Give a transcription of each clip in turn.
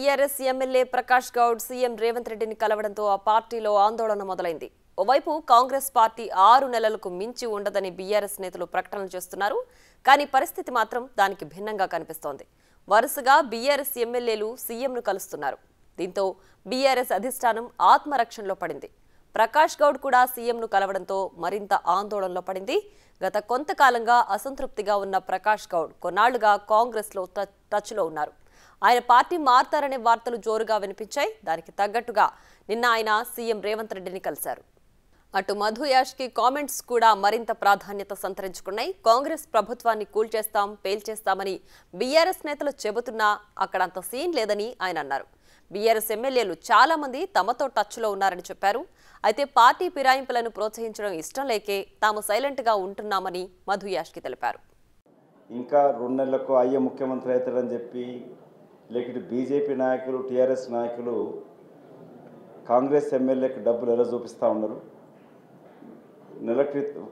BRS MLA Prakash Goud CM Revanth రెడ్డిని కలవడంతో ఆ పార్టీలో ఆందోళన మొదలైంది. ఓవైపు కాంగ్రెస్ పార్టీ 6 నెలలకు మించి ఉండదని బీఆర్ఎస్ నేతలు ప్రకటనలు చేస్తున్నారు. కానీ పరిస్థితి మాత్రం దానికి భిన్నంగా కనిపిస్తోంది. వరుసగా బీఆర్ఎస్ ఎమ్మెల్యేలు సీఎంను కలుస్తున్నారు. దీంతో బీఆర్ఎస్ అధిష్టానం ఆత్మరక్షణలో పడింది. ప్రకాష్ గౌడ్ కూడా సీఎంను కలవడంతో మరింత ఆందోళనలో పడింది. గత కొంతకాలంగా అసంతృప్తిగా ఉన్న ప్రకాష్ గౌడ్ కొన్నాళ్లుగా కాంగ్రెస్లో టచ్లో ఉన్నారు. ఆయన పార్టీ మారతారనే వార్తలు జోరుగా వినిపించాయి. దానికి తగ్గట్టుగా నిన్న ఆయన సీఎం రేవంత్ రెడ్డిని కలిశారు. అటు మధు యాష్కి కామెంట్స్ కూడా మరింత ప్రాధాన్యత సంతరించుకున్నాయి. కాంగ్రెస్ ప్రభుత్వాన్ని కూల్చేస్తాం, పేల్చేస్తామని బీఆర్ఎస్ నేతలు చెబుతున్నా అక్కడంత సీన్ లేదని ఆయన అన్నారు. బీఆర్ఎస్ ఎమ్మెల్యేలు చాలా మంది తమతో టచ్లో ఉన్నారని చెప్పారు. అయితే పార్టీ ఫిరాయింపులను ప్రోత్సహించడం ఇష్టం లేకే తాము సైలెంట్గా ఉంటున్నామని మధు యాష్కి తెలిపారు. ఇంకా 2 నెలలకు అయ్యే ముఖ్యమంత్రి అవుతాడని చెప్పి లేకపోతే బీజేపీ నాయకులు, టీఆర్ఎస్ నాయకులు కాంగ్రెస్ ఎమ్మెల్యేకి డబ్బులు ఎలా చూపిస్తూ ఉన్నారు.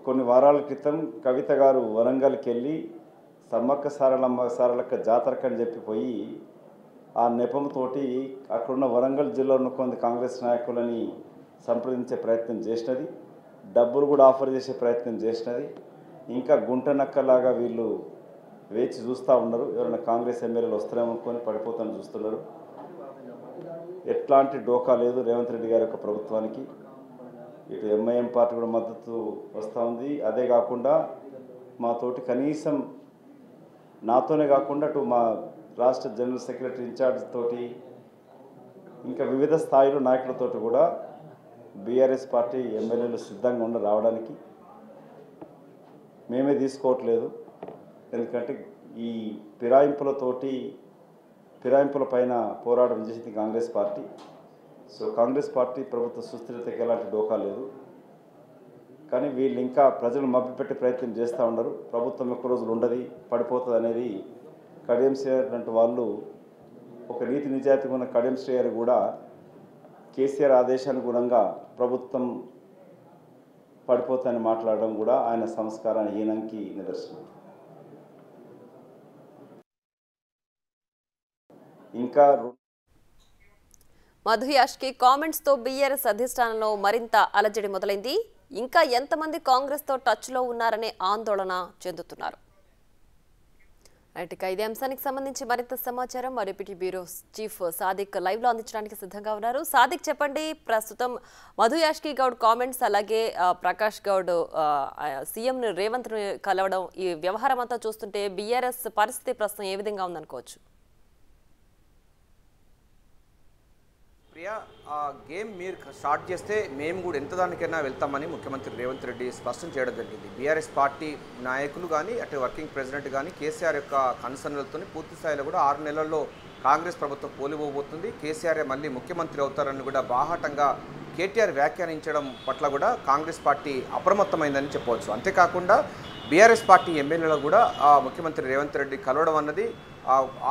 కొన్ని వారాల క్రితం కవిత గారు వరంగల్కి వెళ్ళి సమ్మక్క సారలమ్మ సారలక్క జాతరకని చెప్పిపోయి ఆ నెపంతోటి అక్కడున్న వరంగల్ జిల్లాలో కొంత కాంగ్రెస్ నాయకులని సంప్రదించే ప్రయత్నం చేసినది. డబ్బులు కూడా ఆఫర్ చేసే ప్రయత్నం చేసినది. ఇంకా గుంట నక్కలాగా వీళ్ళు వేచి చూస్తూ ఉన్నారు. ఎవరైనా కాంగ్రెస్ ఎమ్మెల్యేలు వస్తారేమనుకొని పడిపోతాను చూస్తున్నారు. ఎట్లాంటి డోకా లేదు రేవంత్ రెడ్డి గారి యొక్క ప్రభుత్వానికి. ఇటు ఎంఐఎం పార్టీ కూడా మద్దతు వస్తూ ఉంది. అదే కాకుండా మాతోటి కనీసం నాతోనే కాకుండా అటు మా రాష్ట్ర జనరల్ సెక్రటరీ ఇన్ఛార్జ్ తోటి ఇంకా వివిధ స్థాయిలో నాయకులతోటి కూడా బీఆర్ఎస్ పార్టీ ఎమ్మెల్యేలు సిద్ధంగా ఉండి రావడానికి మేమే తీసుకోవట్లేదు. ఎందుకంటే ఈ ఫిరాయింపుల పైన పోరాటం చేసింది Congress party. So Congress party ప్రభుత్వ సుస్థిరతకి ఎలాంటి డోకా లేదు. కానీ వీళ్ళు ఇంకా ప్రజలు మభ్యపెట్టే ప్రయత్నం చేస్తూ ఉన్నారు. ప్రభుత్వం ఎక్కువ రోజులు ఉండదు, పడిపోతుంది అనేది కడియం శ్రేయర్ లాంటి వాళ్ళు, ఒక నీతి నిజాయితీగా ఉన్న కడియం శ్రేయర్ కూడా కేసీఆర్ ఆదేశానుగుణంగా ప్రభుత్వం పడిపోతుందని మాట్లాడడం కూడా ఆయన సంస్కారాన్ని హీనంకి నిదర్శనం. ఇంకా మధు యాష్కి కామెంట్స్తో బీఆర్ఎస్ అధిష్టానంలో మరింత అలజడి మొదలైంది. ఇంకా ఎంతమంది కాంగ్రెస్తో టచ్లో ఉన్నారనే ఆందోళన చెందుతున్నారు. ఇదే అంశానికి సంబంధించి మరింత సమాచారం మా డిప్యూటీ బ్యూరో చీఫ్ సాదిక్ లైవ్లో అందించడానికి సిద్ధంగా ఉన్నారు. సాదిక్, చెప్పండి, ప్రస్తుతం మధు యాష్కి గౌడ్ కామెంట్స్, అలాగే ప్రకాష్ గౌడ్ సీఎం రేవంత్ కలవడం, ఈ వ్యవహారం అంతా చూస్తుంటే బీఆర్ఎస్ పరిస్థితి ప్రస్తుతం ఏ విధంగా ఉందనుకోవచ్చు? ప్రియా, ఆ గేమ్ మీరు స్టార్ట్ చేస్తే మేము కూడా ఎంత దానికైనా వెళ్తామని ముఖ్యమంత్రి రేవంత్ రెడ్డి స్పష్టం చేయడం జరిగింది. బీఆర్ఎస్ పార్టీ నాయకులు కానీ అటు వర్కింగ్ ప్రెసిడెంట్ కానీ కేసీఆర్ యొక్క కన్సర్న్లతో పూర్తి స్థాయిలో కూడా 6 నెలల్లో కాంగ్రెస్ ప్రభుత్వం పోలిపోబోతుంది, కేసీఆర్ మళ్ళీ ముఖ్యమంత్రి అవుతారని కూడా బాహాటంగా కేటీఆర్ వ్యాఖ్యానించడం పట్ల కూడా కాంగ్రెస్ పార్టీ అప్రమత్తమైందని చెప్పవచ్చు. అంతేకాకుండా బీఆర్ఎస్ పార్టీ ఎమ్మెల్యేలు కూడా ముఖ్యమంత్రి రేవంత్ రెడ్డి కలవడం అన్నది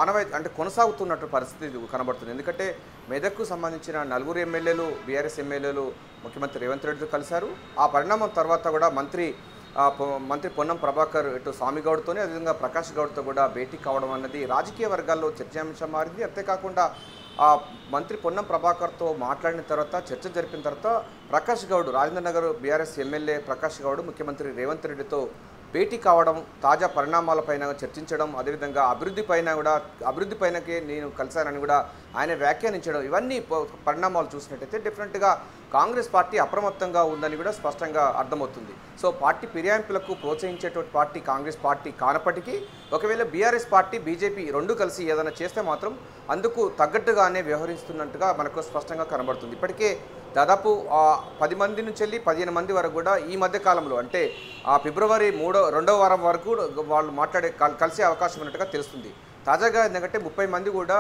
ఆనవాయితీ అంటే కొనసాగుతున్నట్టు పరిస్థితి కనబడుతుంది. ఎందుకంటే మెదక్కు సంబంధించిన 4 ఎమ్మెల్యేలు బీఆర్ఎస్ ఎమ్మెల్యేలు ముఖ్యమంత్రి రేవంత్ రెడ్డితో కలిశారు. ఆ పరిణామం తర్వాత కూడా మంత్రి పొన్నం ప్రభాకర్ ఇటు స్వామిగౌడ్తోనే అదేవిధంగా ప్రకాష్ గౌడ్తో కూడా భేటీ కావడం అన్నది రాజకీయ వర్గాల్లో చర్చాంశం మారింది. అంతేకాకుండా మంత్రి పొన్నం ప్రభాకర్తో మాట్లాడిన తర్వాత చర్చ జరిపిన తర్వాత ప్రకాష్ గౌడ్, రాజేంద్ర నగర్ బీఆర్ఎస్ ఎమ్మెల్యే ప్రకాష్ గౌడ్ ముఖ్యమంత్రి రేవంత్ రెడ్డితో భేటీ కావడం, తాజా పరిణామాలపైన చర్చించడం, అదేవిధంగా అభివృద్ధిపైనకే నేను కలిశానని కూడా ఆయన వ్యాఖ్యానించడం, ఇవన్నీ పరిణామాలు చూసినట్టయితే డెఫినెట్గా కాంగ్రెస్ పార్టీ అప్రమత్తంగా ఉందని కూడా స్పష్టంగా అర్థమవుతుంది. సో పార్టీ ఫిరాయింపులకు ప్రోత్సహించేటువంటి పార్టీ కాంగ్రెస్ పార్టీ కానప్పటికీ ఒకవేళ బీఆర్ఎస్ పార్టీ, బీజేపీ రెండు కలిసి ఏదైనా చేస్తే మాత్రం అందుకు తగ్గట్టుగానే వ్యవహరిస్తున్నట్టుగా మనకు స్పష్టంగా కనబడుతుంది. ఇప్పటికే దాదాపు 10 మంది నుంచి వెళ్ళి 15 మంది వరకు కూడా ఈ మధ్య కాలంలో అంటే ఫిబ్రవరి 2వ వారం వరకు వాళ్ళు కలిసే అవకాశం ఉన్నట్టుగా తెలుస్తుంది. తాజాగా ఎందుకంటే 30 మంది కూడా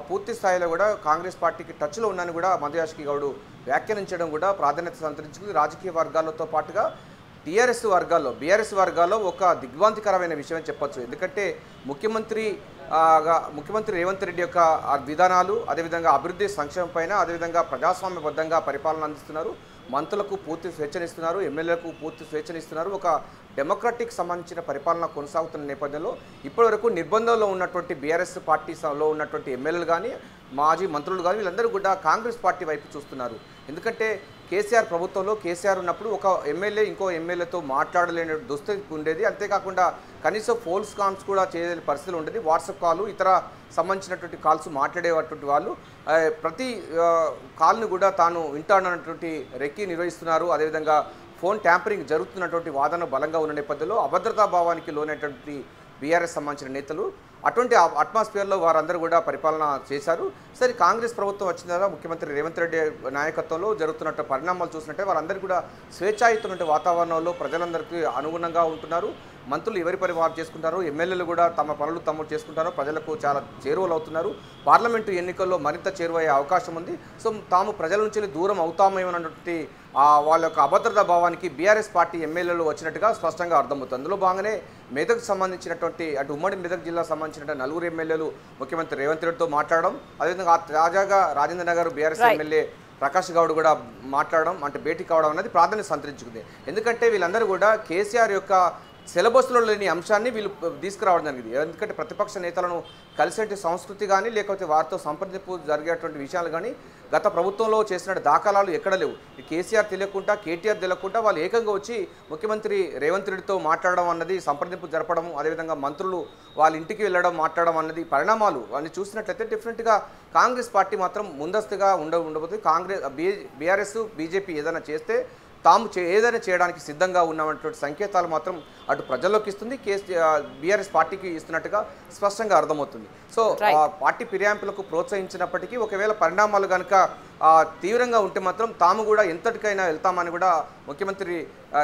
పూర్తి స్థాయిలో కూడా కాంగ్రెస్ పార్టీకి టచ్లో ఉన్నారని కూడా మధు యాష్కి గౌడ్ వ్యాఖ్యానించడం కూడా ప్రాధాన్యత సంతరించుకుంది. రాజకీయ వర్గాలతో పాటుగా బీఆర్ఎస్ వర్గాల్లో ఒక దిగ్భ్రాంతికరమైన విషయం అని చెప్పొచ్చు. ఎందుకంటే ముఖ్యమంత్రి రేవంత్ రెడ్డి యొక్క విధానాలు, అదేవిధంగా అభివృద్ధి సంక్షేమం పైన, అదేవిధంగా ప్రజాస్వామ్యబద్ధంగా పరిపాలన అందిస్తున్నారు. మంత్రులకు పూర్తి స్వేచ్ఛనిస్తున్నారు, ఎమ్మెల్యేలకు పూర్తి స్వేచ్ఛనిస్తున్నారు. ఒక డెమోక్రటిక్ సంబంధించిన పరిపాలన కొనసాగుతున్న నేపథ్యంలో ఇప్పటివరకు నిర్బంధంలో ఉన్నటువంటి బీఆర్ఎస్ పార్టీలో ఉన్నటువంటి ఎమ్మెల్యేలు కానీ మాజీ మంత్రులు కానీ వీళ్ళందరూ కూడా కాంగ్రెస్ పార్టీ వైపు చూస్తున్నారు. ఎందుకంటే కేసీఆర్ ప్రభుత్వంలో కేసీఆర్ ఉన్నప్పుడు ఒక ఎమ్మెల్యే ఇంకో ఎమ్మెల్యేతో మాట్లాడలేని దుస్థితి ఉండేది. అంతేకాకుండా కనీసం ఫోన్స్ కాల్స్ కూడా చేయలేని పరిస్థితులు ఉండేది. వాట్సాప్ కాల్ ఇతర సంబంధించినటువంటి కాల్స్ మాట్లాడేటువంటి వాళ్ళు ప్రతి కాల్ను కూడా తాను వింటానన్నటువంటి రెక్కి నిర్వహిస్తున్నారు. అదేవిధంగా ఫోన్ ట్యాంపరింగ్ జరుగుతున్నటువంటి వాదన బలంగా ఉన్న నేపథ్యంలో అభద్రతా భావానికి లోనైనటువంటి బీఆర్ఎస్ సంబంధించిన నేతలు అటువంటి అట్మాస్ఫియర్లో వారందరూ కూడా పరిపాలన చేశారు. సరే, కాంగ్రెస్ ప్రభుత్వం వచ్చిన తర్వాత ముఖ్యమంత్రి రేవంత్ రెడ్డి నాయకత్వంలో జరుగుతున్నట్టు పరిణామాలు చూసినట్టే వారందరూ కూడా స్వేచ్ఛాయుతమైన వాతావరణంలో ప్రజలందరికీ అనుగుణంగా ఉంటున్నారు. మంత్రులు ఎవరి పని వారు చేసుకుంటారు, ఎమ్మెల్యేలు కూడా తమ పనులు తమ్ముడు చేసుకుంటారు, ప్రజలకు చాలా చేరువలు అవుతున్నారు. పార్లమెంటు ఎన్నికల్లో మరింత చేరువయ్యే అవకాశం ఉంది. సో తాము ప్రజల నుంచి దూరం అవుతామేమన్నటువంటి వాళ్ళ యొక్క అభద్రతా భావానికి బీఆర్ఎస్ పార్టీ ఎమ్మెల్యేలు వచ్చినట్టుగా స్పష్టంగా అర్థమవుతుంది. అందులో భాగంగానే మెదక్ సంబంధించినటువంటి అటు ఉమ్మడి మెదక్ జిల్లా సంబంధించిన నలుగురు ఎమ్మెల్యేలు ముఖ్యమంత్రి రేవంత్ రెడ్డితో మాట్లాడడం, అదేవిధంగా తాజాగా రాజేంద్ర నగర్ బీఆర్ఎస్ ఎమ్మెల్యే ప్రకాష్ గౌడ్ కూడా మాట్లాడడం, అంటే భేటీ కావడం అనేది ప్రాధాన్యత సంతరించుకుంది. ఎందుకంటే వీళ్ళందరూ కూడా కేసీఆర్ యొక్క సిలబస్లో లేని అంశాన్ని వీళ్ళు తీసుకురావడం జరిగింది. ఎందుకంటే ప్రతిపక్ష నేతలను కలిసేటి సంస్కృతి కానీ లేకపోతే వారితో సంప్రదింపు జరిగేటువంటి విషయాలు కానీ గత ప్రభుత్వంలో చేసిన దాఖలాలు ఎక్కడ లేవు. కేసీఆర్ తెలియకుండా కేటీఆర్ తెలియకుండా వాళ్ళు ఏకంగా వచ్చి ముఖ్యమంత్రి రేవంత్ రెడ్డితో మాట్లాడడం అన్నది, సంప్రదింపు జరపడం, అదేవిధంగా మంత్రులు వాళ్ళ ఇంటికి వెళ్ళడం మాట్లాడడం అన్నది పరిణామాలు అన్ని చూసినట్లయితే డిఫరెంట్గా కాంగ్రెస్ పార్టీ మాత్రం ముందస్తుగా ఉండబోతుంది. బీఆర్ఎస్ బీజేపీ ఏదైనా చేస్తే తాము ఏదైనా చేయడానికి సిద్ధంగా ఉన్నటువంటి సంకేతాలు మాత్రం అటు ప్రజల్లోకి ఇస్తుంది, బీఆర్ఎస్ పార్టీకి ఇస్తున్నట్టుగా స్పష్టంగా అర్థమవుతుంది. సో పార్టీ ఫిర్యాదులకు ప్రోత్సహించినప్పటికీ ఒకవేళ పరిణామాలు కనుక తీవ్రంగా ఉంటే మాత్రం తాము కూడా ఎంతటికైనా వెళ్తామని కూడా ముఖ్యమంత్రి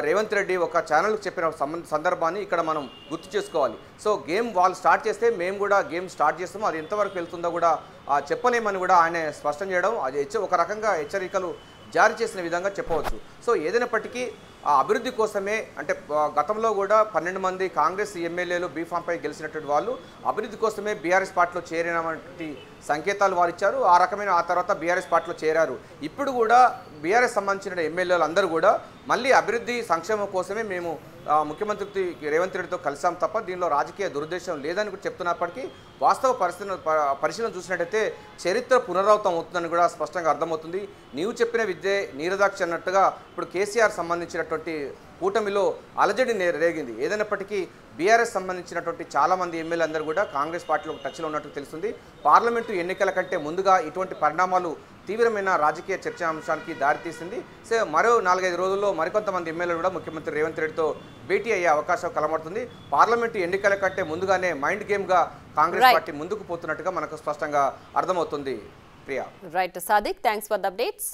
రేవంత్ రెడ్డి ఒక ఛానల్కి చెప్పిన సందర్భాన్ని ఇక్కడ మనం గుర్తు చేసుకోవాలి. సో గేమ్ వాళ్ళు స్టార్ట్ చేస్తే మేము కూడా గేమ్ స్టార్ట్ చేస్తాము, అది ఎంతవరకు వెళ్తుందో కూడా చెప్పలేమని కూడా ఆయన స్పష్టం చేయడం, అది ఒక రకంగా హెచ్చరికలు జారీ చేసిన విధంగా చెప్పవచ్చు. సో ఏదైనప్పటికీ ఆ అభివృద్ధి కోసమే, అంటే గతంలో కూడా 12 మంది కాంగ్రెస్ ఎమ్మెల్యేలు బీఫామ్పై గెలిచినటువంటి వాళ్ళు అభివృద్ధి కోసమే బీఆర్ఎస్ పార్టీలో చేరినటువంటి సంకేతాలు వారు ఇచ్చారు. ఆ తర్వాత బీఆర్ఎస్ పార్టీలో చేరారు. ఇప్పుడు కూడా బీఆర్ఎస్ సంబంధించిన ఎమ్మెల్యేలు అందరూ కూడా మళ్ళీ అభివృద్ధి సంక్షేమం కోసమే మేము ముఖ్యమంత్రి రేవంత్ రెడ్డితో కలిసాం తప్ప దీనిలో రాజకీయ దురుద్దేశం లేదని కూడా చెప్తున్నప్పటికీ వాస్తవ పరిశీలన చూసినట్టయితే చరిత్ర పునరావృతం అవుతుందని కూడా స్పష్టంగా అర్థమవుతుంది. నీవు చెప్పిన విద్యే నీరదాక్ష అన్నట్టుగా ఇప్పుడు కేసీఆర్ సంబంధించినటువంటి కూటమిలో అలజడి రేగింది. ఏదైనప్పటికీ బీఆర్ఎస్ సంబంధించినటువంటి చాలామంది ఎమ్మెల్యే అందరూ కూడా కాంగ్రెస్ పార్టీలో టచ్లో ఉన్నట్టు తెలుస్తుంది. పార్లమెంటు ఎన్నికల కంటే ముందుగా ఇటువంటి పరిణామాలు తీవ్రమైన రాజకీయ చర్చాంశానికి దారితీసింది. సో మరో 4-5 రోజుల్లో మరికొంతమంది ఎమ్మెల్యేలు కూడా ముఖ్యమంత్రి రేవంత్ రెడ్డితో భేటీ అయ్యే అవకాశం కనబడుతుంది. పార్లమెంటు ఎన్నికల కంటే ముందుగానే మైండ్ గేమ్గా కాంగ్రెస్ పార్టీ ముందుకు పోతున్నట్టుగా మనకు స్పష్టంగా అర్థమవుతుంది. Priya. Right Sadiq, thanks for the updates.